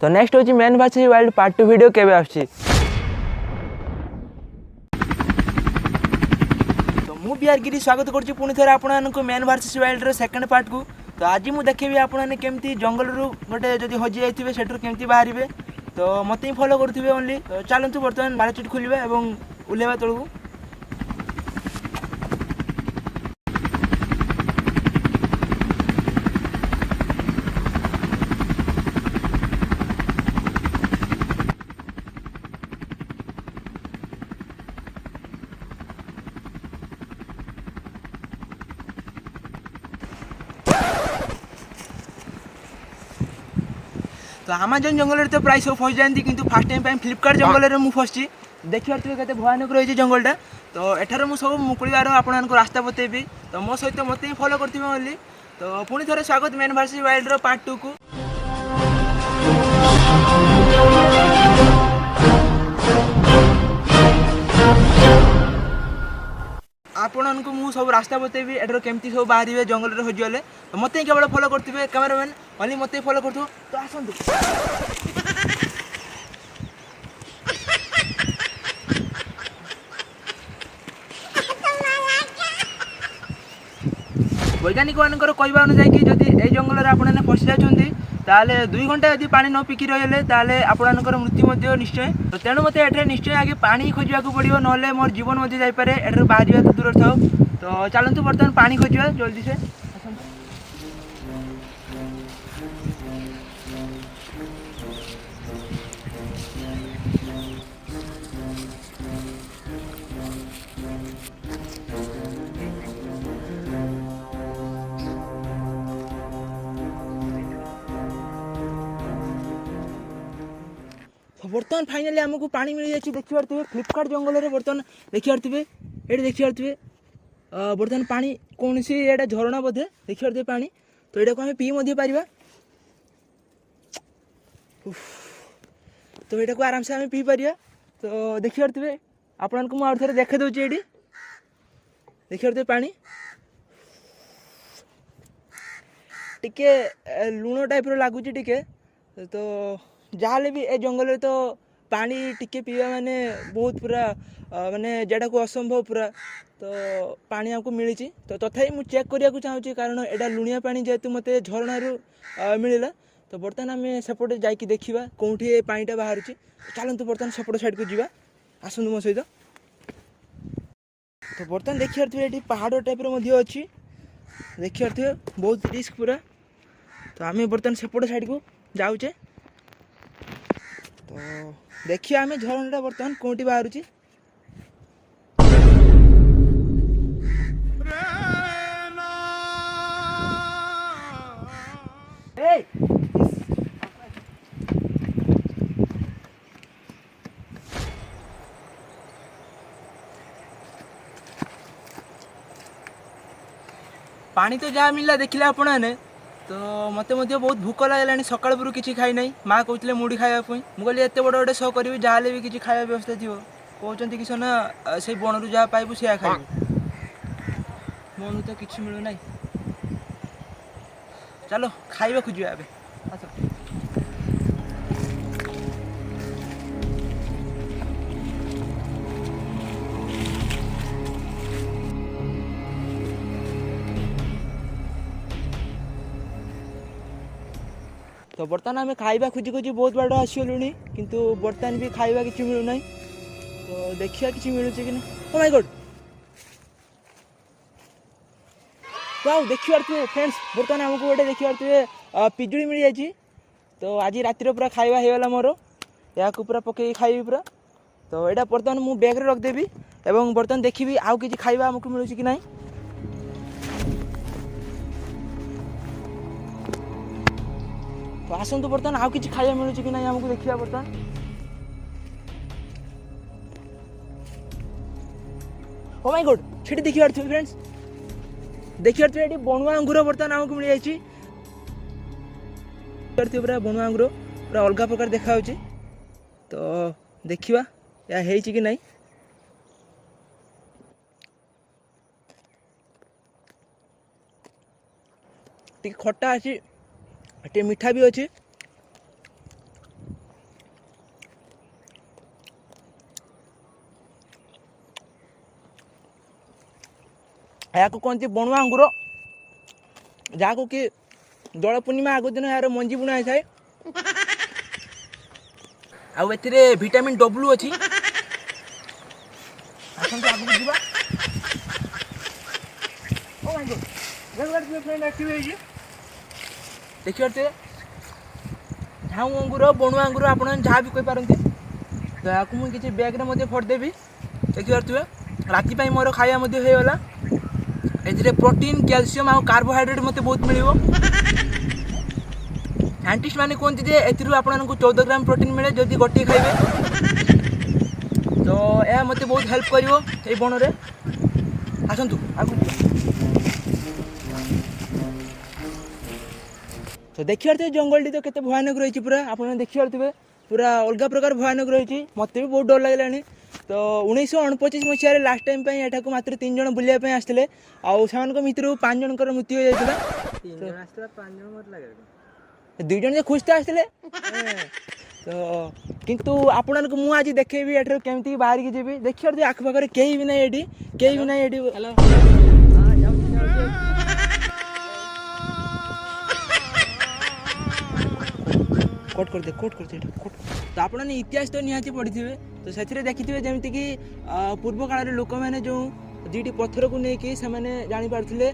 तो नेक्स्ट हूँ man versus wild part 2 video केबे आछी। तो मु बिहार गिरी स्वागत करछि पुणी थरे आपनको मैन वर्सेस वाइल्ड रो सेकंड पार्ट को। तो आज मु देखेबी आपने केमती जंगल रु गोटे जदि हजि जाइथिबे सेठु केमती बाहरिबे। तो मते ही फॉलो करथिबे ओनली। तो चलंतु वर्तमान बारे चिट खोलिबे एवं उलेबा तळगु। तो आमाजन जंगल तो प्राय सब फस जाती कि फास्ट टाइम फ्लिपकार्ट जंगल में फसी देखिए के भयानक रही जंगलटा। तो एठार मुझे सब मुकुड़ार आपको रास्ता बतेबी। तो मो सहित मत ही फॉलो करते बोली। तो पुणी थे स्वागत मैन वर्सेस वाइल्ड पार्ट 2 को। आपको मुझे सब रास्ता बतेबी एठार केमती सब बाहर जंगल हजिगले। तो मत ही केवल फॉलो करते कैमेरामैन ओनली मत ही फॉलो कर। तो आसतु वैज्ञानिक मानकर कहवा अनुसार कि जदि ए जंगल आपने फसी जाती ताले 2 घंटा यदि पानी न पिकी रही ताले आपणकर मृत्यु निश्चय। तो तेणु मत एठे निश्चय आगे पानी खोजा पड़ो ना मोर जीवन जापे एठार बाहर तो दूर था। तो चलतु बर्तमान पानी खोजा जल्दी से। बर्तमान फाइनाली आमको पानी मिल जाए देखी पारे फ्लिपकार्ट जंगल में। बर्तमान देखी पारे ये देखी पारे बर्तमान पानी कौन सी एटा झरणा बोधे देखी पारे पानी। तो यहाँ को आम पी पार। तो यहाँ को आराम से आम पी पार। तो देखी पारे आपन को मुझे थे देखे दूसरी ये देखी पारे पानी टिके लुण टाइप लगुच टिके। तो जहाँ भी ए जंगल तो पानी टिके पीवा माने बहुत पूरा माने जेटा को असंभव पूरा। तो पानी हमको मिली। तो तथापि मुझे चेक करने को चाहूँगी कारण एटा लुणिया पानी जेहेतु मत झरणारू मिलला। तो बर्तमान आम सेपटे जाकि देखा कौटी पानीटा बाहर। चलतु बर्तमान सेपट साइड को जीवा आसतु मो सहित। तो बर्तमान देखी पारे ये पहाड़ टाइप अच्छी देखी पारे बहुत रिस्क पूरा। तो आम बर्तमान सेपट साइड को जाऊे। तो देखिए आम झरणाटा बर्तमान कौटी बाहर। पानी तो जहाँ मिलला देखिले आपने। तो मत बहुत भूक लगे सकाल पूर्व किसी खाई ना। माँ कहते मुढ़ी खावाई मुझे एत बड़ गोटे शो करी जहाँ भी किसी खाया व्यवस्था थी कहते कि सोना से बणरू जहाँ पाइबू से खाइबू। मन तो किसी मिलूना। चलो खाइबा खोजा ए। तो बर्तमान आम खाइबा खोजी खोजी बहुत बाड़ आसगलुणी किंतु बर्तमान भी खाइबा किसी मिलूना। तो देखिए किसी मिलूँ कि ना। ओ माय गॉड वाओ देखी पारे फ्रेंड्स बर्तमान आमको गोटे देखी पारे पिजुड़ी मिल जाए। तो आज रातिर पूरा खाइबा होगा मोर या पूरा पकई खाइबी पूरा। तो यहाँ बर्तमान मुझे बैग रखदेवी एवं बर्तमान देखी आउ कि खाइबा आमको मिलूँ कि ना। तो आसतु बर्तमान आउ कि खाइबा मिलूँ कि ना आमको देखा बर्तमान। ओ माय गॉड सेठी देखि पारथि फ्रेंड्स देखि पारथि एठी बणुआ अंगूर बर्तमान आमको मिल जाइछि। पूरा बणुआ अंगूर पूरा अलग प्रकार देखा होछि। तो देखिबा या हेछि कि नाही। टी खट्टा अच्छी टी मीठा भी अच्छी। या कहते बणुआ अंगूर जहाँ कि दोल पूर्णिमा आग दिन यार मंजी बुणा होता है आउ विटामिन डब्ल्यू अच्छी आसନ୍ତୁ आगକୁ ଯିବା ଓ ମାଇ ଗଡ୍ फ्रेंड एक्टिव ହେଇଛି ଦେଖିପାରୁଥିବେ ଝାଉଁ ଅଙ୍ଗୁର ବଣୁଆ ଅଙ୍ଗୁର ଆପଣ ଯାହା ବି କହିପାରନ୍ତି ତ ଏହାକୁ ମୁଁ କିଛି ବ୍ୟାଗ୍ରେ ମଧ୍ୟ ଫୋଡ଼ିଦେବି ଦେଖିପାରୁଥିବେ ରାତି ପାଇଁ ମୋର ଖାଇବା ମଧ୍ୟ ହେଇଗଲା ଏଥିରେ ପ୍ରୋଟିନ୍ କ୍ୟାଲସିୟମ୍ ଆଉ କାର୍ବୋହାଇଡ୍ରେଟ୍ ମୋତେ ବହୁତ ମିଳିବ ସାଇଣ୍ଟିଷ୍ଟ ମାନେ କୁହନ୍ତି ଯେ ଏଥିରୁ ଆପଣଙ୍କୁ 14 ଗ୍ରାମ ପ୍ରୋଟିନ୍ ମିଳେ ଯଦି ଗୋଟିଏ ଖାଇବେ तो यह मत बहुत हेल्प करिवो ए बणरे आसतु आगु तो देखिए जंगल तो केते भयानक रही पूरा आप देखिए पूरा अलग प्रकार भयानक रही मत भी बहुत डर लगे तो 1949 मसीह लास्ट टाइम यहाँ को मात्र 3 जन बुलाया आसते आउ भितर 5 जन मृत्यु हो जाता 2 जन खुशते आसते तो किंतु आपण को मुझे आज देखेबी एठर केमती बाहर की जीवी देखिए आखपाखे कहीं भी नहीं एडी कहीं भी नहीं एडी हेलो कोट करते कोट तो आपण इतिहास तो निहाती पढ़ी थे तो से देखिए जमीक कि पूर्व काल लोक मैंने जो दुईटी पत्थर को लेकिन से जानी पारे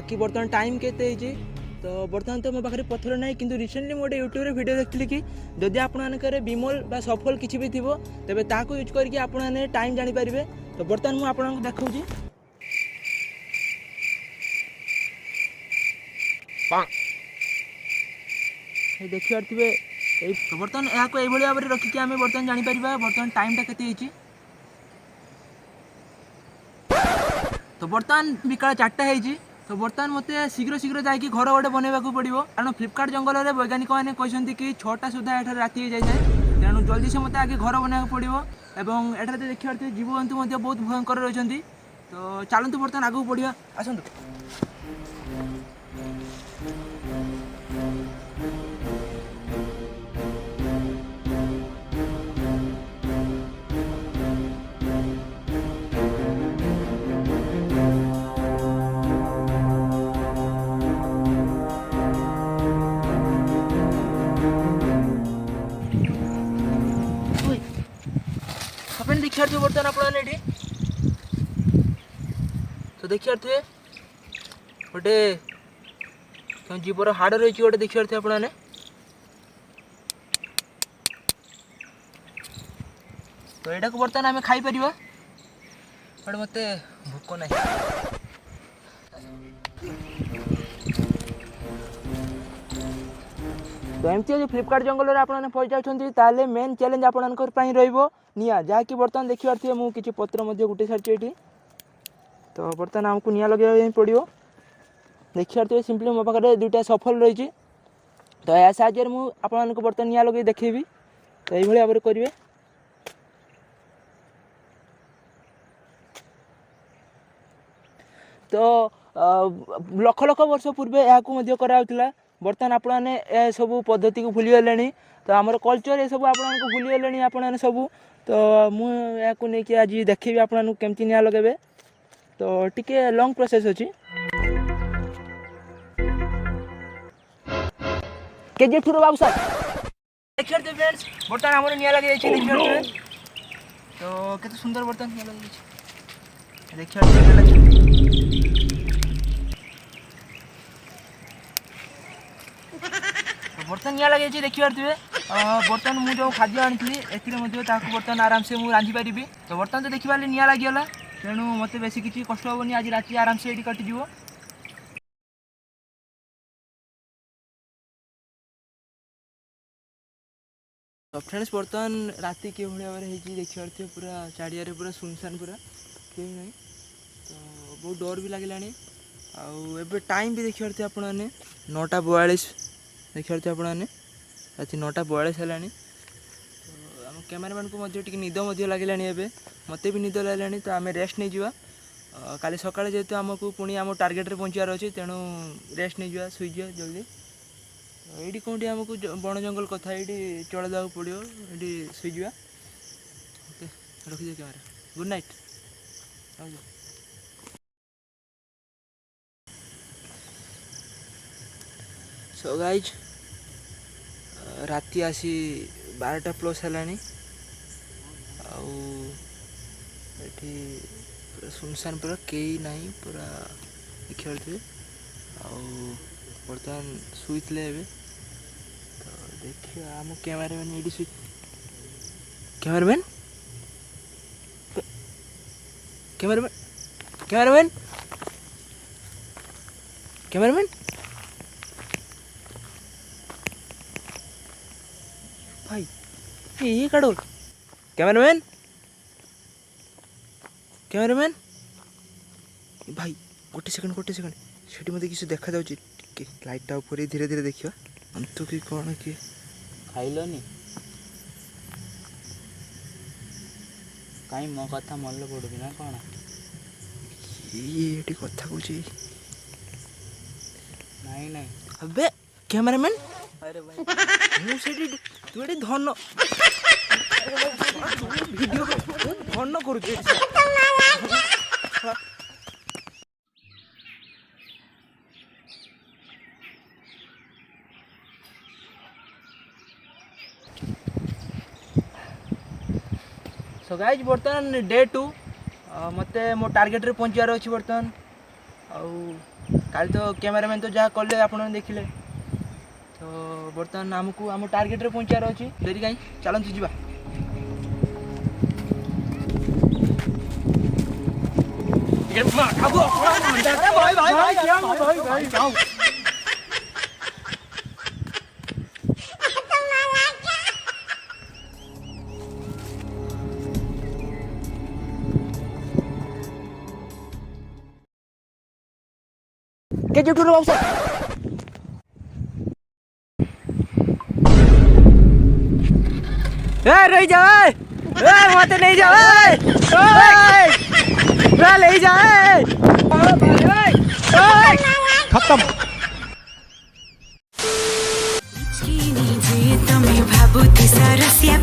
कि बर्तमान टाइम केते तो बर्तमान तो मो पाखे पत्थर ना कि रिसेंटली मुझे यूट्यूब वीडियो देखी कि जदि आपंकर विमल बा सफल किसी भी थी तेज ताकू यूज करके आप टाइम जानीपारे तो बर्तमान मुझे आपको देखा देखिए तो बर्तमान यहाँ को यही भाव में रखिकी आम बर्तमान जानीपर बर्तमान टाइमटा के तो बर्तमान विकाल 4टा है तो बर्तमान मत शीघ्र शीघ्र जाकि घर गोटे बनवाक पड़ो कारण फ्लिपकार्ट जंगल में वैज्ञानिक मैंने कहते कि 6टा सुधा एठार राति हो जाए तेणु जल्दी से मत आगे घर बनवाक पड़ो एवं एठार देखिए जीवजंतु बहुत भयंकर रही तो चलतु बर्तमान आगू बढ़िया आसतु देखिए बर्तमान आप तो देखिए गोटे जीवर हाड़ रही गोटे देखिए आपने तो यहाँ को बर्तमान आम खाई पार बट मत भोक ना तो एमती फ्लिपकार्ट जंगल में आपने फस जाते मेन चैलेंज आपंकर निया जहाँकि बर्तमान देखिए मुझे किसी पत्र गोटे सारी ये तो बर्तमान आमको निया लगे पड़ो देखिए सिंपली मो पाखे 2टा सफल रही तो यह साहय मुझे बर्तमान निया लगे देखेबी तो यही भाव में करेंगे तो लक्ष लक्ष वर्ष पूर्वे यहाँ कराला बर्तमान आपने सब पद्धति को भूली गले तो आमर कल्चर ये सब आपको भूली गले आपने सब तो मुझे नहीं आज देखेबी आपको केमती निया लगे तो टिके लॉन्ग प्रोसेस अच्छी केजी ठुर बाबू सर देखिए फ्रेंड्स बर्तमान आम निया लगे देखिए तो केते सुंदर बर्तमान निया लगे देखिए बर्तमान निया लगे देखिए बर्तमान मुझे जो खाद्य आनी बर्तमान आराम से मुझे रांधि पारि तो बर्तमान तो देखिए निया लगिगला तेणु मत बेसी किसी कष्ट हेनी आज राति आराम से ये कटिज तो फ्रेंड्स बर्तमान राति के भाव में देखिए पूरा चारिया पूरा सुनसान पूरा कहीं ना तो बहुत डर भी लगे आउ टाइम भी देखिए आपने 9:42 देखिए आपने राति 9:42 है तो आम कैमेरामैन को निद लगे मत भी निद लगे तो आम रेस्ट नहीं जावा काली सकाଳେ जेहेतु आमको पुणी आम टार्गेट पहुँचार अच्छे तेणु रेस्ट नहीं जावा शुईजा जल्दी ये कौटी आमको बण जंगल कथा ये चल देवा पड़ो ये शुईजा ओके रखिए camera good night. So guys राति आसी 12टा प्लस है आठी पूरा सुनसान पूरा कई ना पूरा देखिए बर्तमान शुईले तो देखिए आम कैमेरामैन ये कैमेरामैन कैमेरामैन कैमेरामैन कैमेरामैन भाई ये काढो कैमेरामैन कैमेरामैन भाई गोटे सेकंड सेठी मत किसी देखा जाऊँ लाइटा ऊपर धीरे धीरे देखा अंत कि कौन कि खाइलनी कहीं मो कथा मन पड़ुची ना कौन ये कथा कौन नहीं नहीं अबे कैमरामैन अरे भाई तू धन वीडियो धन करू सो गाइज बर्तमान डे 2 मते मो टार्गेट रे पहुंचार अच्छी बर्तमान काल तो कैमरामैन तो जहाँ कले आप देखिले तो बर्तमान आमको आम टार्गेट रे पहुंचार अच्छी डेरी कहीं चलतु जा के जो टूर बाबू रही जा मत नहीं जा ले जा खत्म भाबुती सरसिया